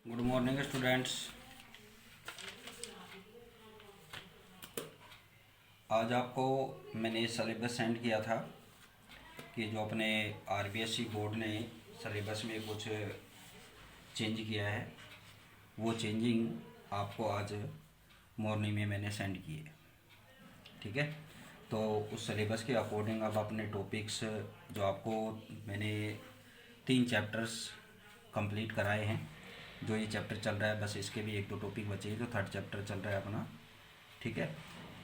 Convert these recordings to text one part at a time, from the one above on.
Good morning students. आज आपको मैंने सिलेबस सेंड किया था कि जो अपने आरबीएससी बोर्ड ने सिलेबस में कुछ चेंज किया है, वो चेंजिंग आपको आज मॉर्निंग में मैंने सेंड की है। ठीक है, तो उस सिलेबस के अकॉर्डिंग अब अपने टॉपिक्स जो आपको मैंने 3 चैप्टर्स कंप्लीट कराए हैं। जो ये चैप्टर चल रहा है, बस इसके भी 1-2 टॉपिक बचे हैं, जो 3rd चैप्टर चल रहा है अपना। ठीक है,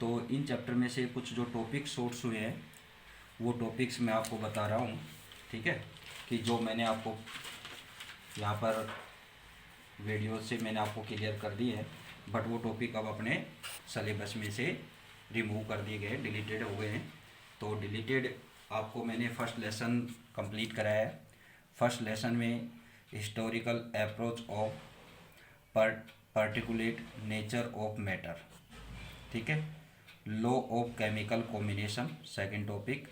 तो इन चैप्टर में से कुछ जो टॉपिक शॉर्ट्स हुए हैं वो टॉपिक्स मैं आपको बता रहा हूँ। ठीक है, कि जो मैंने आपको यहाँ पर वीडियो से मैंने आपको क्लियर कर दी है, बट वो टॉपिक अब अपने सिलेबस में से रिमूव कर दिए गए, डिलीटेड हो गए हैं। तो डिलीटेड आपको मैंने फर्स्ट लेसन कंप्लीट कराया है। फर्स्ट लेसन में historical approach of particulate nature of matter, ठीक है, law of chemical combination, second topic,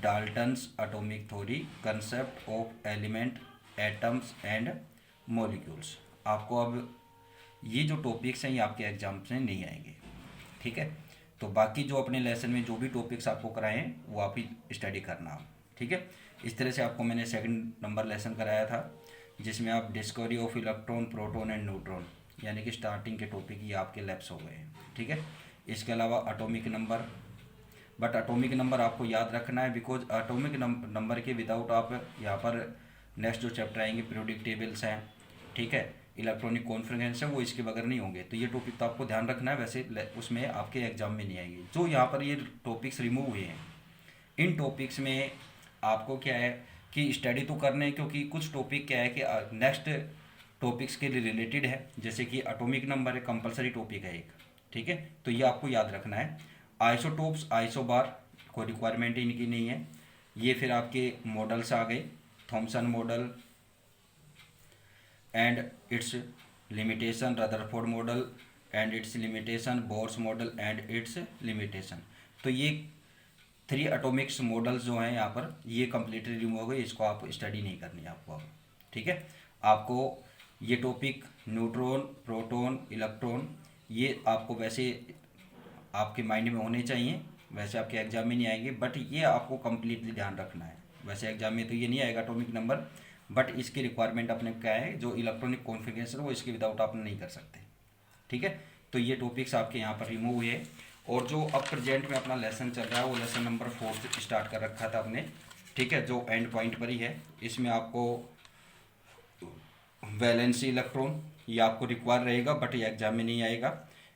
Dalton's atomic theory, concept of element, atoms and molecules. आपको अब ये जो टॉपिक्स हैं ये आपके एग्जाम में नहीं आएंगे। ठीक है, तो बाकी जो अपने लेसन में जो भी टॉपिक्स आपको कराए हैं वो आप ही स्टडी करना। ठीक है, इस तरह से आपको मैंने सेकंड नंबर लेसन कराया था, जिसमें आप discovery of electron, proton and neutron, यानी कि स्टार्टिंग के टॉपिक ये आपके लैप्स हो गए हैं। ठीक है, इसके अलावा atomic number, but atomic number आपको याद रखना है, बिकॉज एटॉमिक नंबर के विदाउट आप यहाँ पर नेक्स्ट जो चैप्टर आएंगे पीरियोडिक टेबल्स हैं, ठीक है, इलेक्ट्रॉनिक कॉन्फ्रेंस है, वो इसके बगैर नहीं होंगे। तो ये टॉपिक तो आपको ध्यान रखना है, वैसे उसमें आपके एग्जाम में नहीं आएगी। जो यहाँ पर ये टॉपिक्स रिमूव हुए हैं, इन टॉपिक्स में आपको क्या है कि स्टडी तो करने है, क्योंकि कुछ टॉपिक क्या है कि नेक्स्ट टॉपिक्स के रिलेटेड है। जैसे कि एटॉमिक नंबर एक कंपलसरी टॉपिक है एक, ठीक है, तो ये आपको याद रखना है। आइसोटोप्स, आइसोबार कोई रिक्वायरमेंट इनकी नहीं है। ये फिर आपके मॉडल्स आ गए, Thompson model and it's limitation, Rutherford model and it's limitation, Bohr's model and it's limitation. तो ये 3 एटॉमिक्स मॉडल्स जो हैं यहाँ पर, ये कम्प्लीटली रिमूव हो गए, इसको आप स्टडी नहीं करनी है आपको अब। ठीक है, आपको ये टॉपिक न्यूट्रॉन, प्रोटॉन, इलेक्ट्रॉन, ये आपको वैसे आपके माइंड में होने चाहिए, वैसे आपके एग्जाम में नहीं आएंगे, बट ये आपको कम्प्लीटली ध्यान रखना है। वैसे एग्जाम में तो ये नहीं आएगा एटॉमिक नंबर, बट इसकी रिक्वायरमेंट अपने क्या है, जो इलेक्ट्रॉनिक कॉन्फ़िगरेशन वो इसके विदाउट आप नहीं कर सकते। ठीक है, तो ये टॉपिक्स आपके यहाँ पर रिमूव हुए। और जो अब प्रेजेंट में अपना लेसन चल रहा है वो लेसन नंबर 4 स्टार्ट कर रखा था अपने। ठीक है, जो एंड पॉइंट पर ही है। इसमें आपको वैलेंसी इलेक्ट्रॉन ये आपको रिक्वायर रहेगा, बट ये एग्जाम में नहीं आएगा।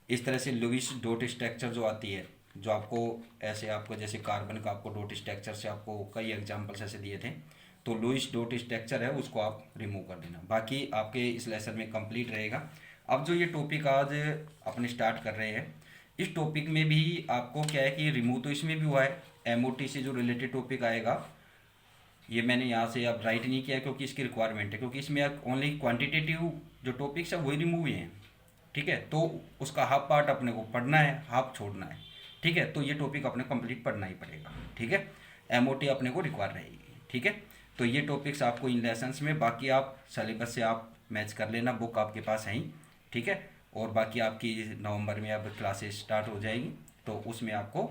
इस तरह से लुईस डॉट स्ट्रक्चर जो आती है, जो आपको ऐसे आपको जैसे कार्बन का आपको डॉट स्ट्रक्चर से आपको कई एग्जाम्पल्स ऐसे दिए थे, तो लुईस डॉट स्ट्रक्चर है उसको आप रिमूव कर देना। बाकी आपके इस लेसन में कंप्लीट रहेगा। अब जो ये टॉपिक आज अपने स्टार्ट कर रहे हैं, इस टॉपिक में भी आपको क्या है कि रिमूव तो इसमें भी हुआ है। एमओटी से जो रिलेटेड टॉपिक आएगा, ये मैंने यहाँ से अब राइट नहीं किया क्योंकि इसकी रिक्वायरमेंट है, क्योंकि इसमें ओनली क्वांटिटेटिव जो टॉपिक्स है वही रिमूव हुए हैं। ठीक है, तो उसका हाफ पार्ट अपने को पढ़ना है, हाफ छोड़ना है। ठीक है, तो ये टॉपिक अपने कंप्लीट पढ़ना ही पड़ेगा। ठीक है, एमओटी अपने को रिक्वायर रहेगी। ठीक है, तो ये टॉपिक्स आपको इन लेसन्स में, बाकी आप सिलेबस से आप मैच कर लेना, बुक आपके पास है ही। ठीक है, और बाकी आपकी नवंबर में अब क्लासेस स्टार्ट हो जाएगी, तो उसमें आपको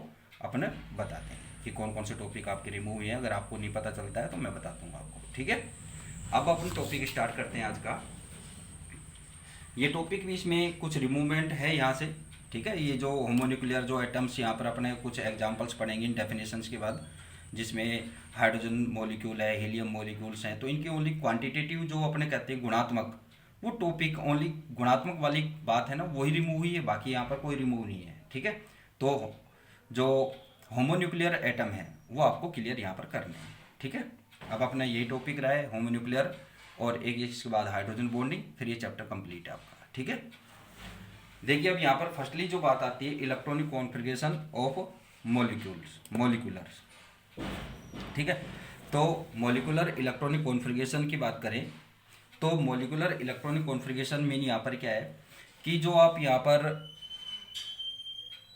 अपने बताते हैं कि कौन कौन से टॉपिक आपके रिमूव हुए हैं। अगर आपको नहीं पता चलता है तो मैं बता दूंगा आपको। ठीक है, अब अपन टॉपिक स्टार्ट करते हैं आज का। ये टॉपिक भी इसमें कुछ रिमूवमेंट है यहाँ से। ठीक है, ये जो होमोन्यूक्लियर जो एटम्स, यहाँ पर अपने कुछ एग्जांपल्स पढ़ेंगे इन डेफिनेशंस के बाद, जिसमें हाइड्रोजन मॉलिक्यूल है, हीलियम मॉलिक्यूल्स हैं, तो इनकी ओनली क्वांटिटेटिव जो अपने कहते हैं गुणात्मक, वो टॉपिक ओनली गुणात्मक वाली बात है ना, वही रिमूव हुई है, बाकी यहाँ पर कोई रिमूव नहीं है। ठीक है, तो जो होमोन्यूक्लियर एटम है वो आपको क्लियर यहाँ पर करने हैं। ठीक है, अब अपना यही टॉपिक रहा है होमोन्यूक्लियर, और एक इसके बाद हाइड्रोजन बॉन्डिंग, फिर ये चैप्टर कंप्लीट है आपका। ठीक है, देखिए अब यहाँ पर फर्स्टली जो बात आती है इलेक्ट्रॉनिक कॉन्फ़िगरेशन ऑफ मॉलिक्यूलर्स। ठीक है, तो मॉलिक्यूलर इलेक्ट्रॉनिक कॉन्फ़िगरेशन की बात करें तो मॉलिक्यूलर इलेक्ट्रॉनिक कॉन्फ़िगरेशन मीन यहाँ पर क्या है कि जो आप यहाँ पर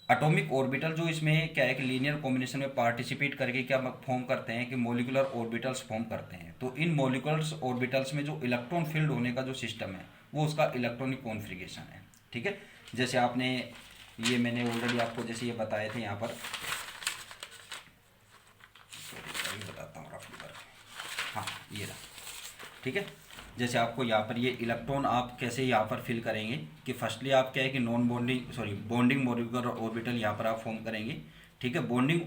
एटॉमिक ऑर्बिटल, जो इसमें क्या है कि लीनियर कॉम्बिनेशन में पार्टिसिपेट करके क्या फॉर्म करते हैं कि मॉलिक्यूलर ऑर्बिटल्स फॉर्म करते हैं। तो इन मॉलिक्यूलर ऑर्बिटल्स में जो इलेक्ट्रॉन फील्ड होने का जो सिस्टम है वो उसका इलेक्ट्रॉनिक कॉन्फ़िगरेशन है। ठीक है, जैसे आपने ये मैंने ऑलरेडी आपको जैसे ये बताए थे यहाँ पर, सॉरी अभी बताता हूँ आपको पर, हाँ ये रहा। ठीक है, जैसे आपको यहाँ पर ये इलेक्ट्रॉन आप कैसे यहाँ पर फिल करेंगे कि फर्स्टली आप क्या है कि non bonding bonding molecular orbital यहाँ पर आप फॉर्म करेंगे। ठीक है, बॉन्डिंग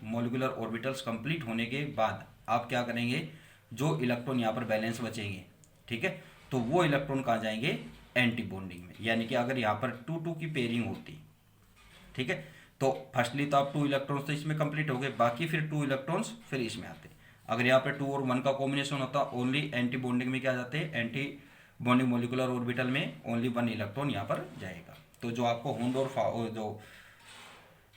मॉलिक्यूलर ऑर्बिटल्स कंप्लीट होने के बाद आप क्या करेंगे, जो इलेक्ट्रॉन यहाँ पर बैलेंस बचेंगे, ठीक है, तो वो इलेक्ट्रॉन कहाँ जाएंगे, एंटी बॉन्डिंग में। यानी कि अगर यहाँ पर 2-2 की पेयरिंग होती, ठीक है, तो फर्स्टली तो आप 2 इलेक्ट्रॉन्स तो इसमें कंप्लीट हो गए, बाकी फिर 2 इलेक्ट्रॉन्स फिर इसमें आते। अगर यहाँ पे 2 और 1 का कॉम्बिनेशन होता, ओनली एंटी बॉन्डिंग में क्या जाते हैं, एंटी बॉन्डिंग मोलिकुलर ऑर्बिटल में ओनली 1 इलेक्ट्रॉन यहाँ पर जाएगा। तो जो आपको हुंड और जो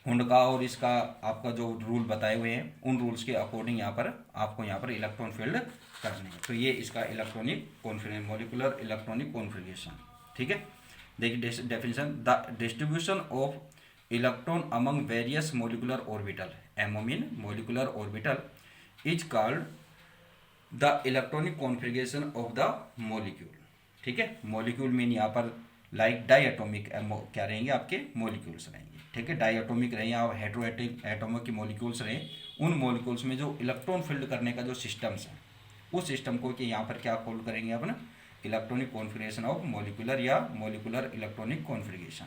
हुंड का और इसका आपका जो रूल बताए हुए हैं, उन रूल्स के अकॉर्डिंग यहाँ पर आपको यहाँ पर इलेक्ट्रॉन फील्ड करने हैं। तो ये इसका electronic configuration, molecular electronic configuration. ठीक है, देखिए definition, the distribution of electron among various molecular orbital, MO mean molecular orbital, is called the electronic configuration of the molecule. ठीक है, मोलिक्यूल मीन यहाँ पर लाइक डाईएटॉमिक क्या रहेंगे, आपके मोलिक्यूल्स रहेंगे। ठीक है, डाईएटॉमिक रहे या हेटेरोएटॉमिक एटॉमिक की मोलिक्यूल्स रहे, उन मोलिक्यूल्स में जो इलेक्ट्रॉन फील्ड करने का जो सिस्टम्स है, उस सिस्टम को कि यहाँ पर क्या कॉल करेंगे अपन, इलेक्ट्रॉनिक कॉन्फिगरेशन ऑफ मोलिकुलर या मोलिकुलर इलेक्ट्रॉनिक कॉन्फिगरेशन।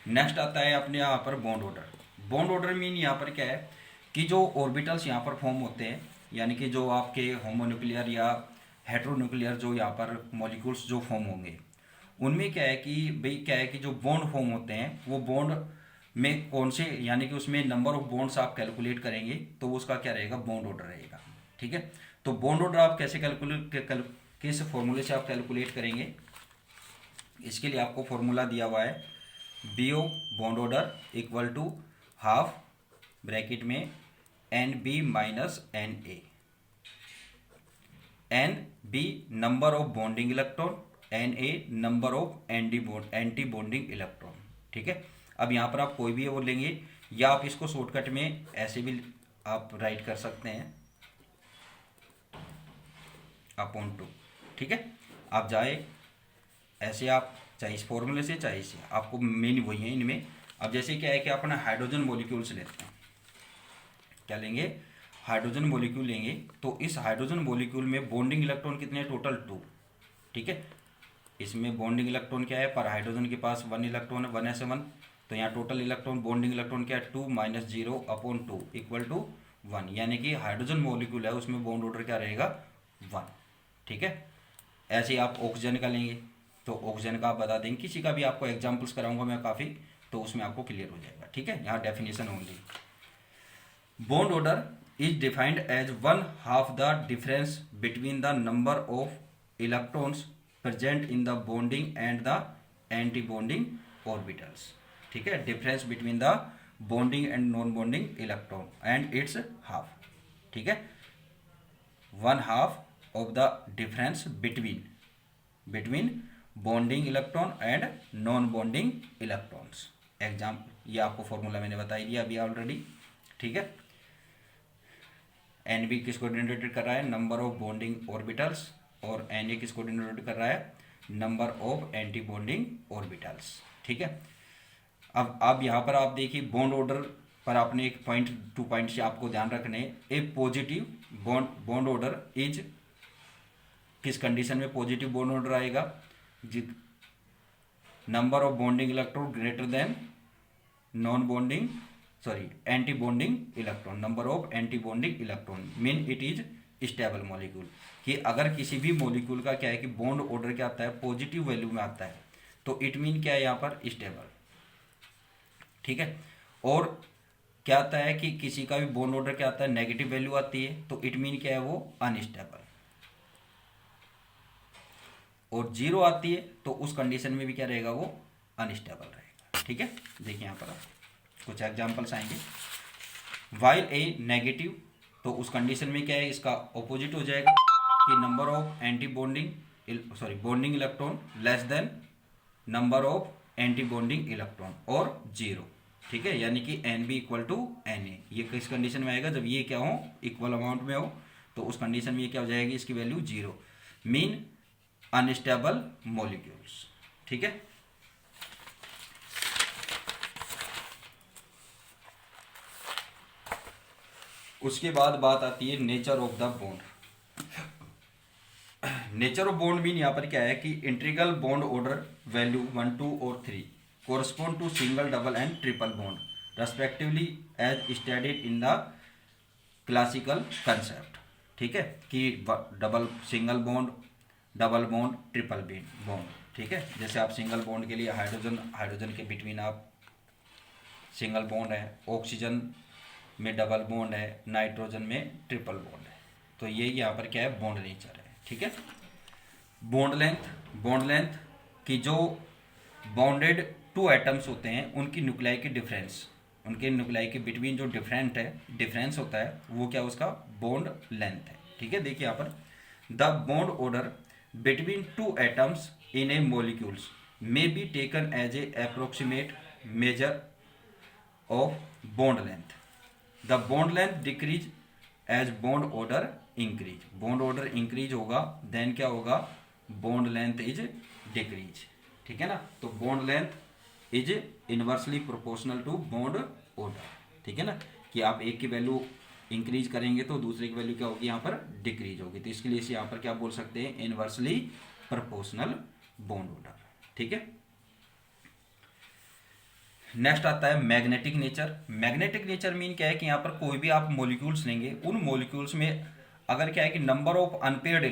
नेक्स्ट आता है अपने यहाँ पर bond order. Bond order mean यहाँ पर क्या है कि जो ऑर्बिटल्स यहाँ पर फॉर्म होते हैं, यानी कि जो आपके होमोन्यूक्लियर या हेटेरोन्यूक्लियर जो यहाँ पर मॉलिक्यूल्स जो फॉर्म होंगे, उनमें क्या है कि भाई क्या है कि जो बॉन्ड फॉर्म होते हैं, वो बॉन्ड में कौन से, यानी कि उसमें नंबर ऑफ बॉन्ड्स आप कैलकुलेट करेंगे तो उसका क्या रहेगा, बॉन्ड ऑर्डर रहेगा। ठीक है, तो बॉन्ड ऑर्डर आप कैसे किस फॉर्मूले से आप कैलकुलेट करेंगे, इसके लिए आपको फॉर्मूला दिया हुआ है, BO bond order equal to half bracket में NB minus NA, NB number of bonding electron, NA number of anti bonding electron. ठीक है, अब यहाँ पर आप कोई भी वो लेंगे, या आप इसको शॉर्टकट में ऐसे भी आप राइट कर सकते हैं, अपॉन 2। ठीक है, आप जाए ऐसे, आप चाहे इस फॉर्मूले से चाहे इसे, आपको मेन वही है इनमें। अब जैसे क्या है कि अपना हाइड्रोजन मॉलिक्यूल्स लेते हैं, क्या लेंगे, हाइड्रोजन मॉलिक्यूल लेंगे, तो इस हाइड्रोजन मॉलिक्यूल में बॉन्डिंग इलेक्ट्रॉन कितने हैं, टोटल 2। ठीक है, इसमें बॉन्डिंग इलेक्ट्रॉन क्या है, पर हाइड्रोजन के पास 1 इलेक्ट्रॉन है, 1s1, तो यहाँ टोटल इलेक्ट्रॉन बॉन्डिंग इलेक्ट्रॉन क्या है, 2 माइनस 0 अपॉन 2 इक्वल टू 1, यानी कि हाइड्रोजन मॉलिक्यूल है उसमें बॉन्ड ऑर्डर क्या रहेगा, 1। ठीक है, ऐसे ही आप ऑक्सीजन का लेंगे, तो ऑक्सीजन का आप बता देंगे, किसी का भी आपको एग्जाम्पल्स कराऊंगा मैं काफ़ी, तो उसमें आपको क्लियर हो जाएगा। ठीक है, यहाँ definition only, bond order is defined as 1/2 the difference between the number of electrons present in the bonding and the anti bonding orbitals. ठीक है, difference between the bonding and non bonding electron and its half. ठीक है, 1/2 of the difference between bonding electron and non bonding electrons. Example ये आपको formula मैंने बताई दिया अभी ऑलरेडी। ठीक है, NB किसको डिनोटेड कर रहा है, नंबर ऑफ बॉन्डिंग ऑर्बिटल्स, और Na किसको डिनोटेड कर रहा है, number of anti bonding orbitals. ठीक है, अब यहाँ पर आप देखिए बॉन्ड ऑर्डर पर आपने एक पॉइंट 2 पॉइंट से आपको ध्यान रखने, ए पॉजिटिव बॉन्ड ऑर्डर इज, किस कंडीशन में पॉजिटिव बॉन्ड ऑर्डर आएगा, number of bonding electron greater than anti bonding electron, number of anti bonding electron mean it is stable molecule. कि अगर किसी भी मॉलिक्यूल का क्या है कि बॉन्ड ऑर्डर क्या आता है, पॉजिटिव वैल्यू में आता है, तो इट मीन क्या है यहाँ पर, स्टेबल। ठीक है, और क्या आता है कि किसी का भी बॉन्ड ऑर्डर क्या आता है, नेगेटिव वैल्यू आती है, तो इट मीन क्या है, वो अनस्टेबल। और 0 आती है तो उस कंडीशन में भी क्या रहेगा, वो अनस्टेबल रहेगा। ठीक है, देखिए यहाँ पर कुछ एग्जांपल्स आएंगे। वाइल ए नेगेटिव, तो उस कंडीशन में क्या है, इसका ऑपोजिट हो जाएगा कि number of bonding electron less than number of anti bonding electron, और 0। ठीक है, यानी कि NB इक्वल टू Na, ये किस कंडीशन में आएगा, जब ये क्या हो, इक्वल अमाउंट में हो, तो उस कंडीशन में ये क्या हो जाएगी, इसकी वैल्यू 0, मीन अनस्टेबल मॉलिक्यूल्स। ठीक है, उसके बाद बात आती है nature of the bond. Nature of bond mean यहाँ पर क्या है कि इंटीग्रल बॉन्ड ऑर्डर वैल्यू 1 2 और 3 correspond to single double and triple bond respectively as studied in the classical concept. ठीक है, कि double single bond, double bond, triple bond. ठीक है, जैसे आप सिंगल बॉन्ड के लिए हाइड्रोजन के बिटवीन आप सिंगल बॉन्ड है, ऑक्सीजन में डबल बॉन्ड है, नाइट्रोजन में ट्रिपल बॉन्ड है। तो ये यहाँ पर क्या है, बॉन्ड नेचर है। ठीक है, बॉन्ड लेंथ की जो बॉन्डेड टू एटम्स होते हैं उनकी न्यूक्लियाई की डिफरेंस, उनके न्यूक्लियाई के बिटवीन जो डिफरेंस होता है वो क्या उसका बॉन्ड लेंथ है। ठीक है, देखिए यहाँ पर the bond order between two atoms in a molecules may be taken as a approximate measure of bond length. The bond length decrease as bond order increase. Bond order increase होगा then क्या होगा, bond length is decrease. ठीक है ना, तो bond length is inversely proportional to bond order. ठीक है ना, कि आप एक की वैल्यू इंक्रीज करेंगे तो दूसरे की वैल्यू क्या होगी, यहाँ पर डिक्रीज होगी। तो इसके लिए इसे यहाँ पर क्या बोल सकते हैं, इनवर्सली प्रोपोर्शनल बॉन्ड ऑर्डर। ठीक है, नेक्स्ट आता है magnetic nature. Magnetic nature mean क्या है कि यहाँ पर कोई भी आप मॉलिक्यूल्स लेंगे, उन मॉलिक्यूल्स में अगर क्या है कि नंबर ऑफ अनपेयर्ड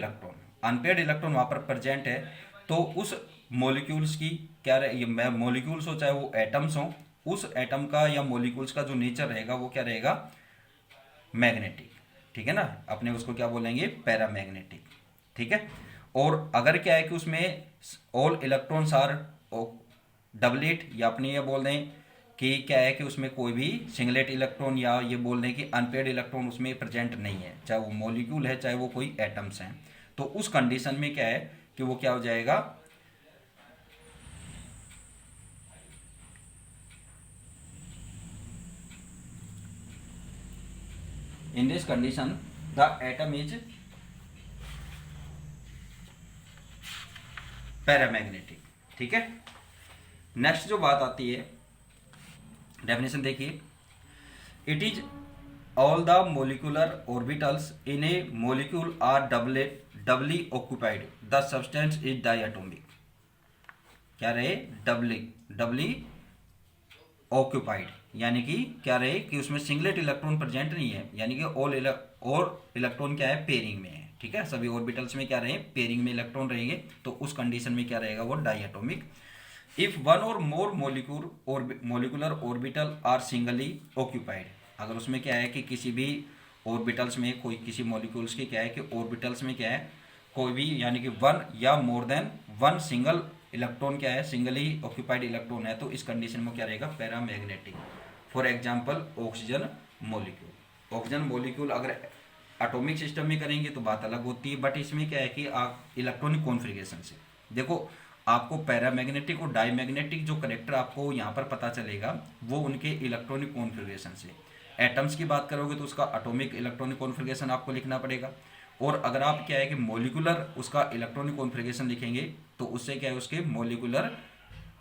इलेक्ट्रॉन वहाँ पर प्रेजेंट है, तो उस मॉलिक्यूल्स की क्या रहे, मॉलिक्यूल्स हो चाहे वो एटम्स हो, उस एटम का या मॉलिक्यूल्स का जो नेचर रहेगा वो क्या रहेगा, मैग्नेटिक। ठीक है ना, अपने उसको क्या बोलेंगे, पैरामैग्नेटिक। ठीक है, और अगर क्या है कि उसमें ऑल इलेक्ट्रॉन्स आर डबलेट, या अपने ये बोल दें कि क्या है कि उसमें कोई भी सिंगलेट इलेक्ट्रॉन, या ये बोल दें कि अनपेयर्ड इलेक्ट्रॉन उसमें प्रेजेंट नहीं है, चाहे वो मॉलिक्यूल है चाहे वो कोई एटम्स हैं, तो उस कंडीशन में क्या है कि वो क्या हो जाएगा, in this condition the atom is paramagnetic. ठीक है, नेक्स्ट जो बात आती है, डेफिनेशन देखिए, it is all the molecular orbitals in a molecule are doubly occupied, the substance is diatomic. क्या रहे, डबली ऑक्यूपाइड, यानी कि क्या रहे कि उसमें सिंगलेट इलेक्ट्रॉन प्रेजेंट नहीं है, यानी कि ऑल इलेक्ट्रॉन क्या है, पेयरिंग में है। ठीक है, सभी ऑर्बिटल्स में क्या रहे, पेयरिंग में इलेक्ट्रॉन रहेंगे, तो उस कंडीशन में क्या रहेगा, वो diatomic. If one or more molecular orbital are singly occupied, अगर उसमें क्या है कि किसी भी ऑर्बिटल्स में कोई, किसी मॉलिक्यूल्स के क्या है कि ऑर्बिटल्स में क्या है कोई भी, यानी कि वन या more than one single electron क्या है, सिंगली ऑक्यूपाइड इलेक्ट्रॉन है, तो इस कंडीशन में क्या रहेगा, paramagnetic. For example oxygen molecule. Oxygen molecule अगर एटॉमिक सिस्टम में करेंगे तो बात अलग होती है, बट इसमें क्या है कि आप इलेक्ट्रॉनिक कॉन्फ़िगरेशन से देखो, आपको पैरामैग्नेटिक और डायमैग्नेटिक जो करेक्टर आपको यहाँ पर पता चलेगा वो उनके इलेक्ट्रॉनिक कॉन्फ़िगरेशन से। एटम्स की बात करोगे तो उसका एटॉमिक इलेक्ट्रॉनिक कॉन्फ़िगरेशन आपको लिखना पड़ेगा, और अगर आप क्या है कि मॉलिकुलर उसका इलेक्ट्रॉनिक कॉन्फ़िगरेशन लिखेंगे तो उससे क्या है, उसके मॉलिकुलर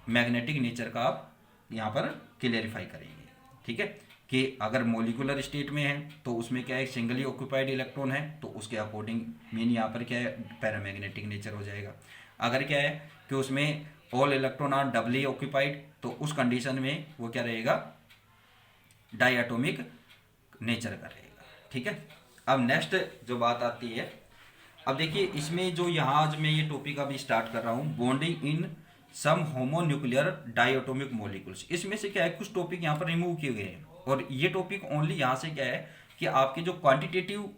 मैग्नेटिक नेचर का आप यहाँ पर क्लियरिफाई करेंगे। ठीक है, कि अगर मॉलिकुलर स्टेट में है तो उसमें क्या है, सिंगली ऑक्यूपाइड इलेक्ट्रॉन है, तो उसके अकॉर्डिंग मीन यहाँ पर क्या है, पैरामैग्नेटिक नेचर हो जाएगा। अगर क्या है कि उसमें all electron are doubly occupied, तो उस कंडीशन में वो क्या रहेगा, डायटोमिक नेचर का रहेगा। ठीक है, अब नेक्स्ट जो बात आती है, अब देखिए इसमें जो यहाँ आज मैं ये टॉपिक अभी स्टार्ट कर रहा हूँ, bonding in some homonuclear diatomic molecules, इसमें से क्या है कुछ टॉपिक यहाँ पर रिमूव किए गए हैं, और ये टॉपिक ओनली यहाँ से क्या है कि आपके जो क्वांटिटेटिव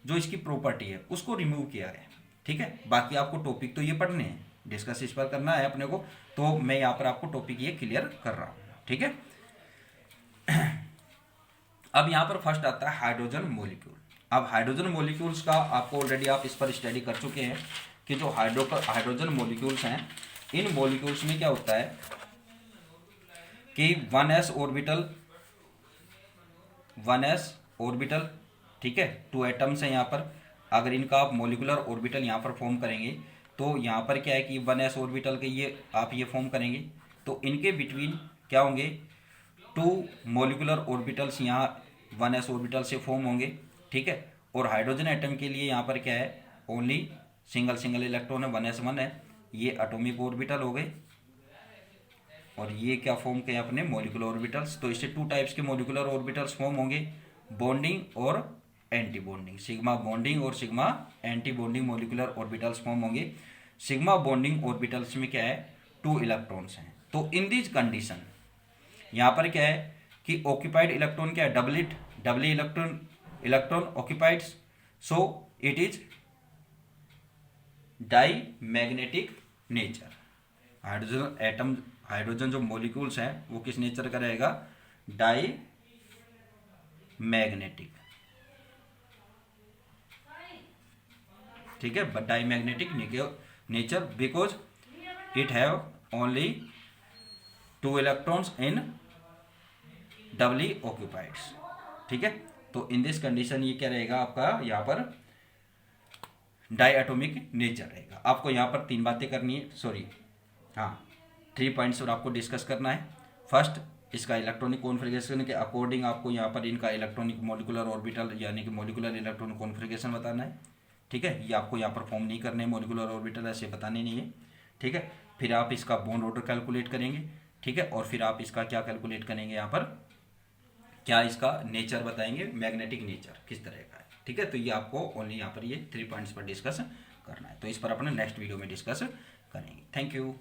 जो इसकी प्रॉपर्टी है उसको रिमूव किया है। ठीक है, बाकी आपको टॉपिक तो ये पढ़ने हैं, डिस्कस इस पर करना है अपने को, तो मैं यहाँ पर आपको टॉपिक ये क्लियर कर रहा हूँ। ठीक है, अब यहाँ पर फर्स्ट आता है हाइड्रोजन मॉलिक्यूल। अब हाइड्रोजन मॉलिक्यूल्स का आपको ऑलरेडी आप इस पर स्टडी कर चुके हैं कि जो हाइड्रोजन मॉलिक्यूल्स हैं, इन मॉलिक्यूल्स में क्या होता है कि 1s ऑर्बिटल, ठीक है, 2 एटम्स हैं यहाँ पर, अगर इनका आप मॉलिकुलर ऑर्बिटल यहाँ पर फॉर्म करेंगे तो तो यहाँ पर क्या है कि 1s ऑर्बिटल के ये आप ये फॉर्म करेंगे, तो इनके बिटवीन क्या होंगे, 2 मॉलिक्यूलर ऑर्बिटल्स यहाँ 1s ऑर्बिटल से फॉर्म होंगे, ठीक है। और हाइड्रोजन एटम के लिए यहाँ पर क्या है, ओनली सिंगल सिंगल इलेक्ट्रॉन है, 1s1 है, ये एटॉमिक ऑर्बिटल हो गए। और ये क्या फॉर्म किए अपने मॉलिक्यूलर ऑर्बिटल्स। तो इससे 2 टाइप्स के मॉलिक्यूलर ऑर्बिटल्स फॉर्म होंगे, बॉन्डिंग और एंटी बॉन्डिंग। सिग्मा बॉन्डिंग और sigma anti bonding molecular orbitals form होंगे। सिग्मा बॉन्डिंग ऑर्बिटल्स में क्या है, 2 इलेक्ट्रॉन्स हैं। तो इन दिस कंडीशन यहाँ पर क्या है कि ऑक्यूपाइड इलेक्ट्रॉन क्या है, double electron occupied, so it is diamagnetic nature. Hydrogen atom, hydrogen जो मॉलिक्यूल्स हैं वो किस नेचर का रहेगा, डाई मैग्नेटिक, ठीक है, but diamagnetic nature because it have only 2 electrons in doubly occupieds, ठीक है। तो इन दिस कंडीशन ये क्या रहेगा आपका यहाँ पर डाई एटॉमिक नेचर रहेगा। आपको यहाँ पर 3 बातें करनी है, सॉरी हाँ 3 पॉइंट्स और आपको डिस्कस करना है। फर्स्ट, इसका इलेक्ट्रॉनिक कॉन्फ़िगरेशन के अकॉर्डिंग आपको यहाँ पर इनका इलेक्ट्रॉनिक मॉलिक्यूलर ऑर्बिटल यानी कि मॉलिक्यूलर इलेक्ट्रॉनिक कॉन्फ़िगरेशन बताना है, ठीक है। ये आपको यहाँ पर फॉर्म नहीं करने हैं मॉलिक्यूलर ऑर्बिटल, ऐसे बताने नहीं है, ठीक है। फिर आप इसका बॉन्ड ऑर्डर कैलकुलेट करेंगे, ठीक है। और फिर आप इसका क्या कैलकुलेट करेंगे, यहाँ पर क्या इसका नेचर बताएंगे, मैग्नेटिक नेचर किस तरह का है, ठीक है। तो ये आपको ओनली यहाँ पर ये 3 पॉइंट्स पर डिस्कस करना है। तो इस पर अपने नेक्स्ट वीडियो में डिस्कस करेंगे। Thank you.